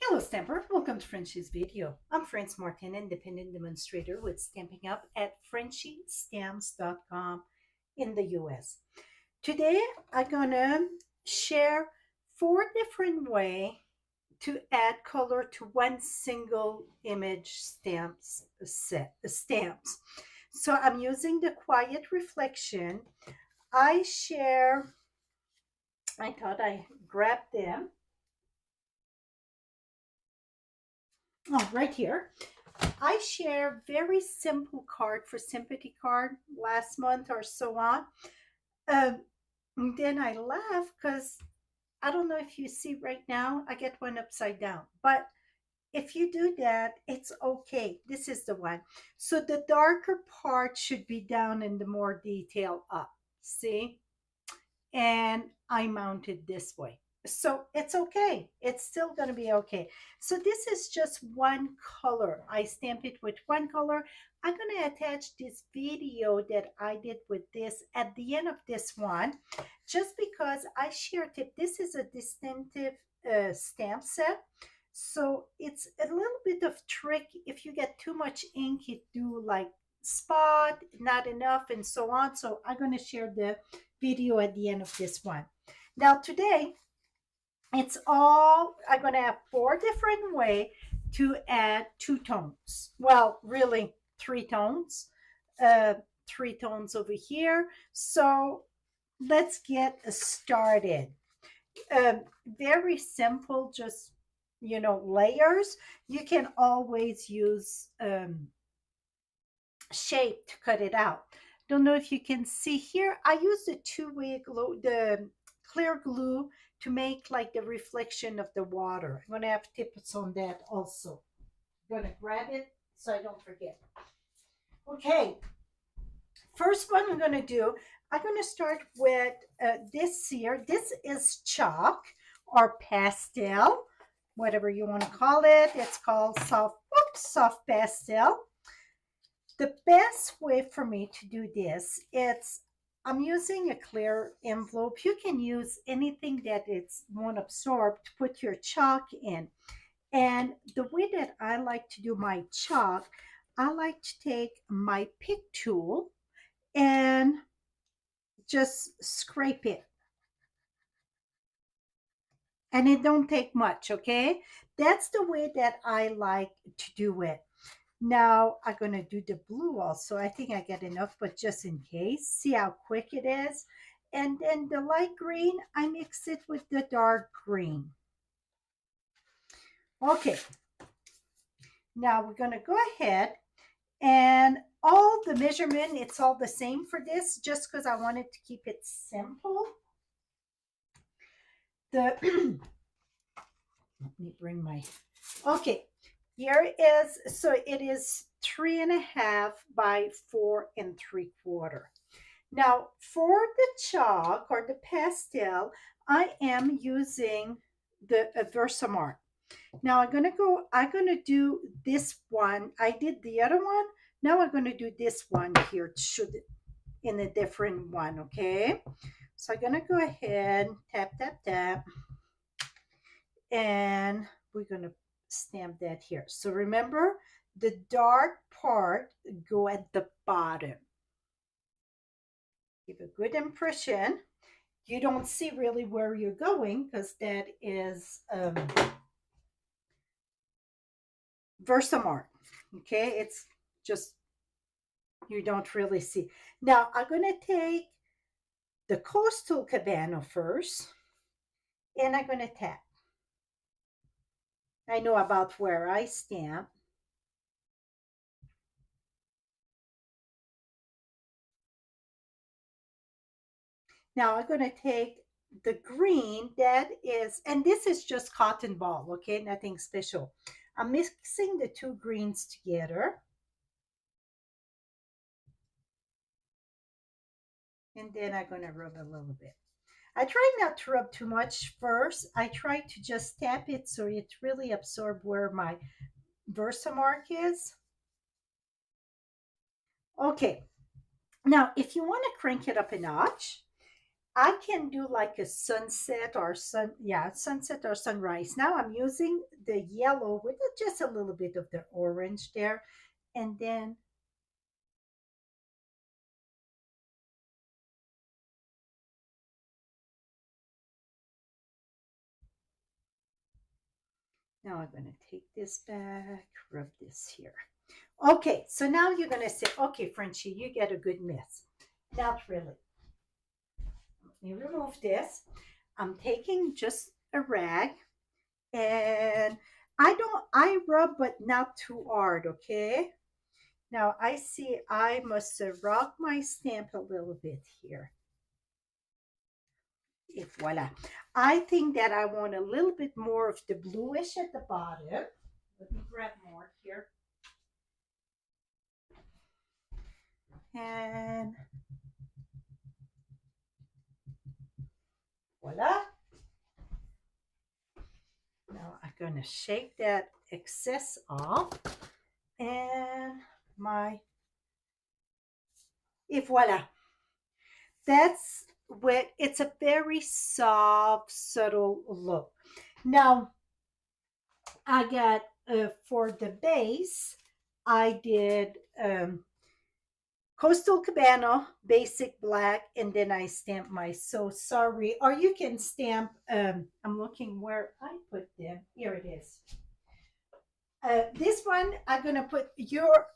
Hello Stamper, welcome to Frenchie's video. I'm France Martin, independent demonstrator with Stamping Up at frenchiestamps.com in the US. Today I'm gonna share four different ways to add color to one single image stamps. So I'm using the quiet reflection. I thought I grabbed them. Oh, right here. I share very simple card for sympathy card last month or so on. Um, then I laugh because I don't know if you see right now, I get one upside down. But if you do that, it's okay. This is the one. So the darker part should be down and the more detail up. See? And I mounted this way. So it's okay. It's still going to be okay. So this is just one color. I stamp it with one color. I'm going to attach this video that I did with this at the end of this one, just because I share tip. This is a distinctive stamp set. So it's a little bit of trick. If you get too much ink, it do like spot, not enough, and so on. So I'm going to share the video at the end of this one. Now today, I'm going to have four different ways to add two tones. Well, really three tones, uh, three tones over here. So let's get started. Very simple, just, layers. You can always use shape to cut it out. Don't know if you can see here. I use the two-way glue, the clear glue, to make like the reflection of the water. I'm gonna have tips on that also. I'm gonna grab it so I don't forget. Okay, first one I'm gonna do, I'm gonna start with this here. This is chalk or pastel, whatever you want to call it. It's called soft pastel. The best way for me to do this, I'm using a clear envelope. You can use anything that it's won't absorb to put your chalk in. And the way that I like to do my chalk, I like to take my pick tool and just scrape it. And it don't take much, okay? That's the way that I like to do it. Now I'm going to do the blue also. I think I get enough, but just in case, see how quick it is. And then the light green, I mix it with the dark green. Okay, now we're going to go ahead and all the measurement, it's all the same for this, just because I wanted to keep it simple. Let me bring my, okay, here is, so it is 3.5 by 4 3/4. Now for the chalk or the pastel, I am using the Versamark. Now I'm gonna do this one. I did the other one. Now I'm gonna do this one here, should in a different one, okay? So I'm gonna go ahead, tap, tap, tap, and we're gonna stamp that here. So remember, the dark part go at the bottom. Give a good impression. You don't see really where you're going because that is Versamark. Okay, it's just, you don't really see. Now I'm going to take the Coastal Cabana first, and I'm going to tap. I know about where I stamp. Now I'm going to take the green that is, and this is just cotton ball, okay, nothing special. I'm mixing the two greens together. And then I'm going to rub a little bit. I try not to rub too much first. I try to just tap it so it really absorbs where my Versamark is. Okay, now if you want to crank it up a notch, I can do like a sunset or sunrise. Now I'm using the yellow with just a little bit of the orange there. And then now I'm going to take this back, rub this here. Okay, so now you're going to say, okay, Frenchie, you get a good mess. Not really. Let me remove this. I'm taking just a rag and I rub, but not too hard, okay? Now I see I must rock my stamp a little bit here. If voila. I think that I want a little bit more of the bluish at the bottom. Let me grab more here. And voila. Now I'm going to shake that excess off. And my, if voila. That's what it's a very soft, subtle look. Now, I got for the base, I did Coastal Cabana, basic black, and then I stamped my So Sorry. Or you can stamp, I'm looking where I put them. Here it is. This one, I'm going to put your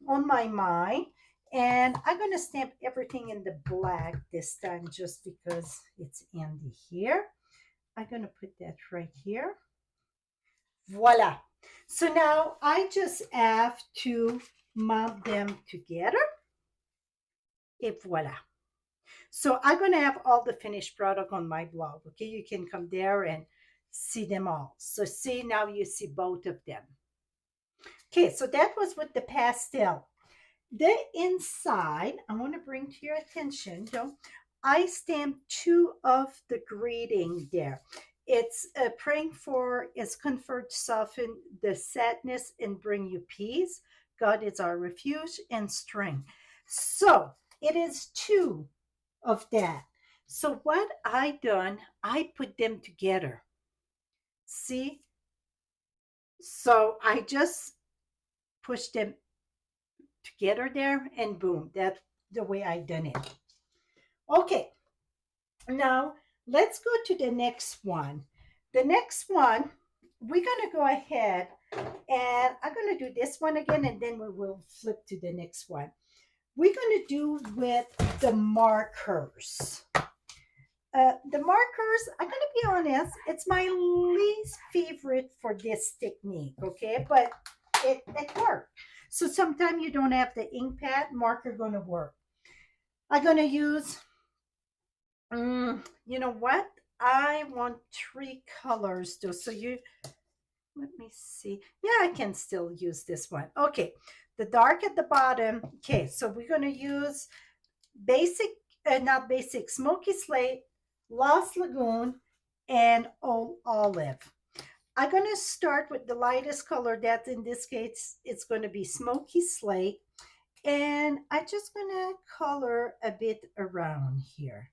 on my mind. And I'm going to stamp everything in the black this time just because it's Andy here. I'm going to put that right here. Voila. So now I just have to mount them together. Et voila. So I'm going to have all the finished product on my blog. Okay, you can come there and see them all. So see, now you see both of them. Okay, so that was with the pastel. The inside, I want to bring to your attention, I stamped two of the greeting there. It's praying for is comfort, soften the sadness, and bring you peace. God is our refuge and strength. So it is two of that. So what I done, I put them together. See? So I just pushed them together there and boom, that's the way I done it. Okay, now let's go to the next one. The next one, we're gonna go ahead and I'm gonna do this one again and then we will flip to the next one. We're gonna do with the markers. The markers, I'm gonna be honest, it's my least favorite for this technique, okay? But it worked. So sometimes you don't have the ink pad, marker gonna work. I'm gonna use, you know what? I want three colors though. So let me see. Yeah, I can still use this one. Okay, the dark at the bottom. Okay, so we're gonna use basic, not basic, smoky slate, Lost Lagoon, and Old Olive. I'm going to start with the lightest color. That in this case, it's going to be smoky slate. And I'm just going to color a bit around here.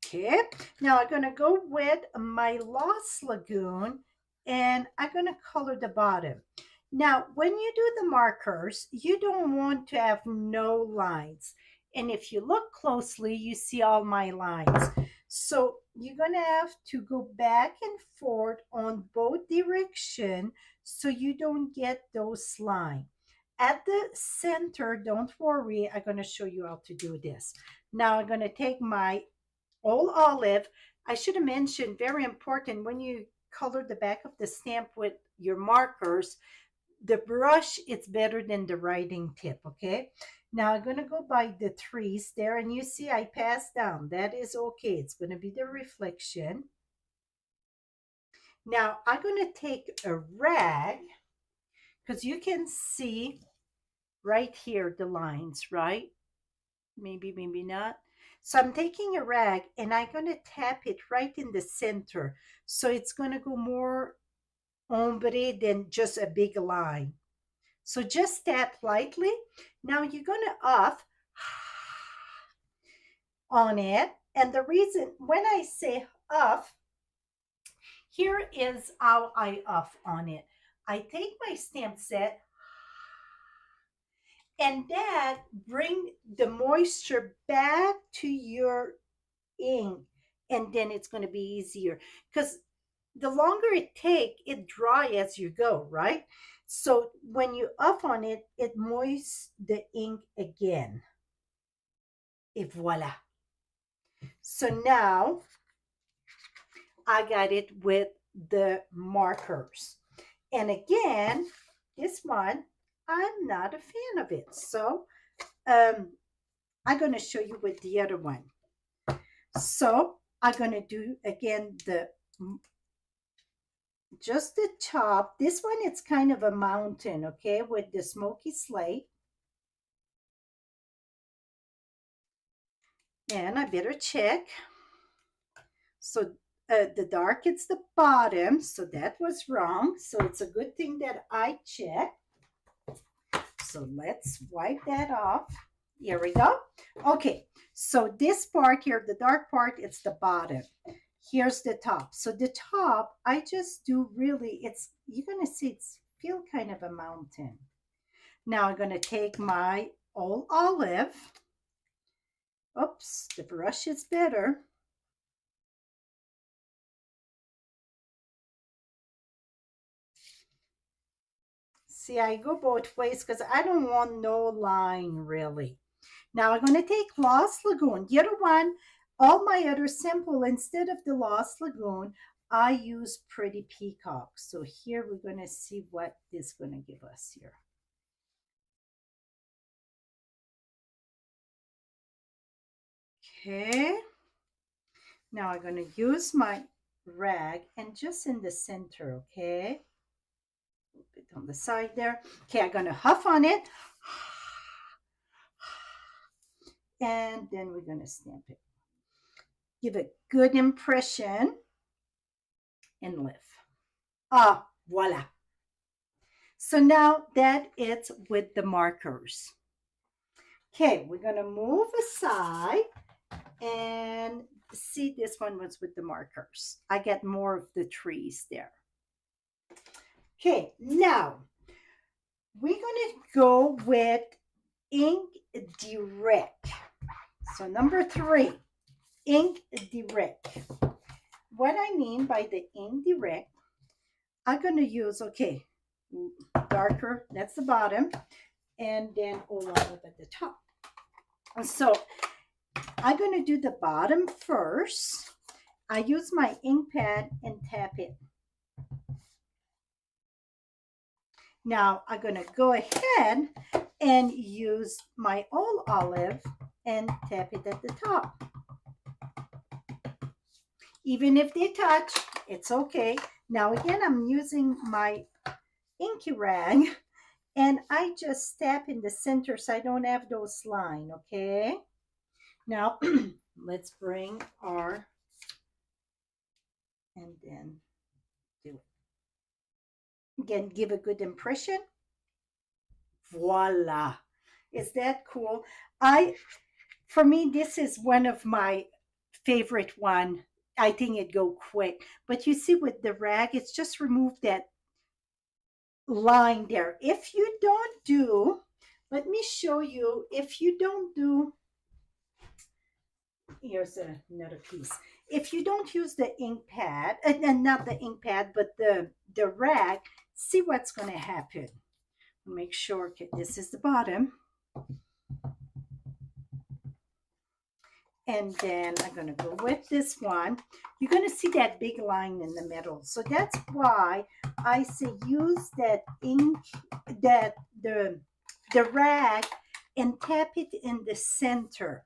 Okay, now I'm going to go with my Lost Lagoon and I'm going to color the bottom. Now, when you do the markers, you don't want to have no lines. And if you look closely, you see all my lines. So you're going to have to go back and forth on both directions so you don't get those lines. At the center, don't worry, I'm going to show you how to do this. Now I'm going to take my Old Olive. I should have mentioned, very important, when you color the back of the stamp with your markers, the brush it's better than the writing tip. Okay, now I'm going to go by the trees there and you see I passed down. That is okay. It's going to be the reflection. Now I'm going to take a rag because you can see right here the lines, right? Maybe not. So I'm taking a rag and I'm going to tap it right in the center. So it's going to go more ombre than just a big line. So just tap lightly. Now you're going to off on it. And the reason when I say off, here is how I off on it. I take my stamp set and that bring the moisture back to your ink, and then it's going to be easier because the longer it take, it dry as you go, right? So when you up on it, it moists the ink again. Et voila. So now I got it with the markers. And again, this one, I'm not a fan of it. So I'm going to show you with the other one. So I'm going to do again the just the top. This one, it's kind of a mountain, okay, with the smoky slate. And I better check. So the dark, it's the bottom. So that was wrong. So it's a good thing that I checked. So let's wipe that off. Here we go. Okay, so this part here, the dark part, it's the bottom. Here's the top. So the top, I just do really, it's, you're going to see it's feel kind of a mountain. Now I'm going to take my old olive. Oops, the brush is better. See, I go both ways because I don't want no line really. Now I'm going to take Lost Lagoon. The other one, all my other simple, instead of the Lost Lagoon, I use Pretty Peacock. So here we're going to see what this is going to give us here. Okay. Now I'm going to use my rag and just in the center, okay? A bit on the side there. Okay, I'm going to huff on it. And then we're going to stamp it. Give a good impression and lift. Ah, voila. So now that it's with the markers. Okay, we're going to move aside and see, this one was with the markers. I get more of the trees there. Okay, now we're going to go with Ink Direct. So number 3, Ink Direct. What I mean by the Ink Direct, I'm going to use, okay, darker, that's the bottom, and then olive at the top. So I'm going to do the bottom first. I use my ink pad and tap it. Now I'm going to go ahead and use my old olive and tap it at the top. Even if they touch, it's okay. Now again, I'm using my inky rag and I just tap in the center so I don't have those lines, okay? Now let's bring our, and then do it. Again, give a good impression. Voila. Is that cool? For me, this is one of my favorite one. I think it go quick. But you see with the rag, it's just removed that line there. If you don't do, let me show you, if you don't do, here's another piece. If you don't use the ink pad, and not the ink pad, but the rag, see what's going to happen. Make sure, okay, this is the bottom. And then I'm going to go with this one. You're going to see that big line in the middle. So that's why I say use that ink, that the rag, and tap it in the center.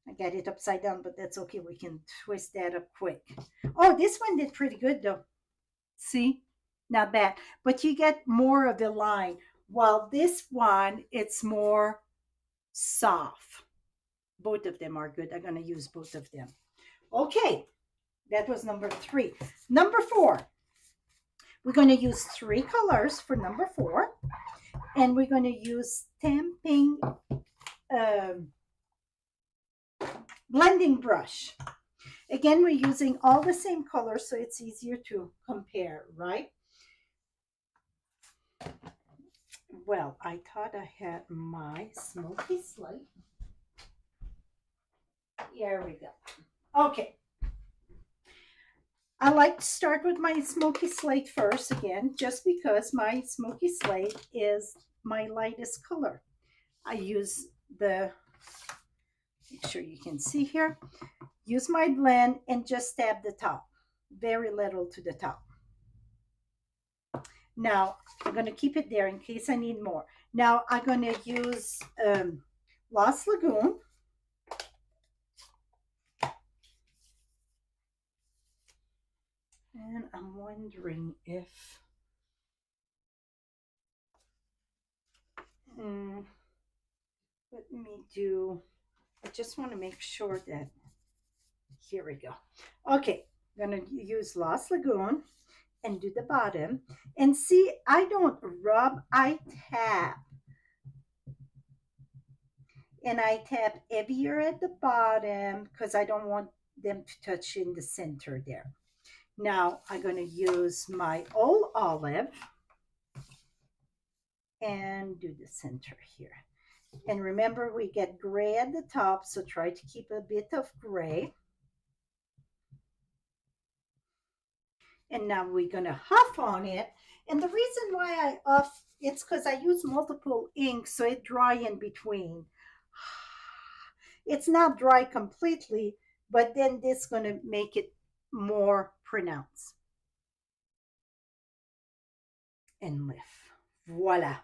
I got it upside down, but that's okay. We can twist that up quick. Oh, this one did pretty good though. See? Not bad. But you get more of the line. While this one, it's more soft. Both of them are good. I'm going to use both of them. Okay. That was number 3. Number 4, we're going to use 3 colors for number 4, and we're going to use stamping blending brush. Again, we're using all the same colors, so it's easier to compare, right? Well, I thought I had my smoky slate. Here we go. Okay. I like to start with my smoky slate first, again, just because my smoky slate is my lightest color. I use the, make sure you can see here, use my blend and just dab the top, very little to the top. Now, I'm going to keep it there in case I need more. Now, I'm going to use Lost Lagoon. And I'm wondering if, let me do, I just want to make sure that, here we go. Okay, I'm going to use Lost Lagoon and do the bottom. And see, I don't rub, I tap. And I tap heavier at the bottom because I don't want them to touch in the center there. Now I'm going to use my old olive and do the center here. And remember, we get gray at the top, so try to keep a bit of gray. And now we're going to huff on it. And the reason why I huff, it's because I use multiple inks, so it dry in between. It's not dry completely, but then this is going to make it more pronounced. And lift. Voila.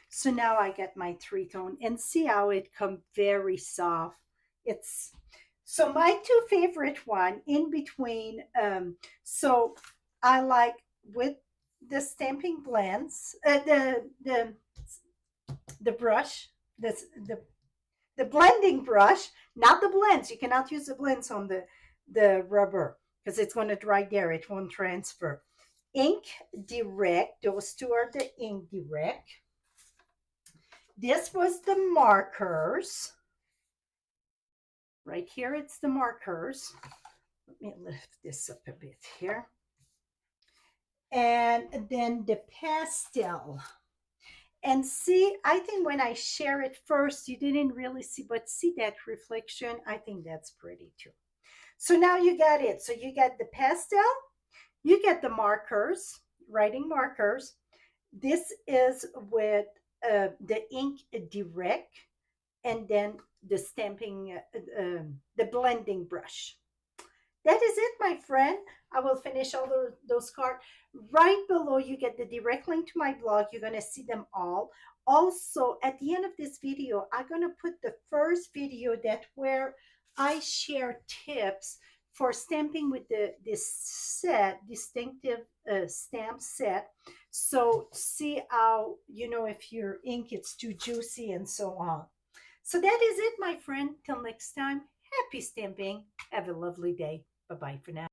So now I get my 3-tone, and see how it come very soft. It's so my 2 favorite one in between. So I like with the stamping blends, the brush, the blending brush, not the blends. You cannot use the blends on the rubber because it's going to dry there. It won't transfer. Ink Direct. Those 2 are the Ink Direct. This was the markers. Right here, it's the markers. Let me lift this up a bit here. And then the pastel. And see, I think when I share it first, you didn't really see, but see that reflection? I think that's pretty too. So now you got it. So you got the pastel, you get the markers, writing markers. This is with the Ink Direct, and then the stamping, the blending brush. That is it, my friend. I will finish all those cards. Right below, you get the direct link to my blog. You're going to see them all. Also, at the end of this video, I'm going to put the first video that where I share tips for stamping with this set, distinctive stamp set. So see how, you know, if your ink it's too juicy and so on. So that is it, my friend. Till next time, happy stamping. Have a lovely day. Bye-bye for now.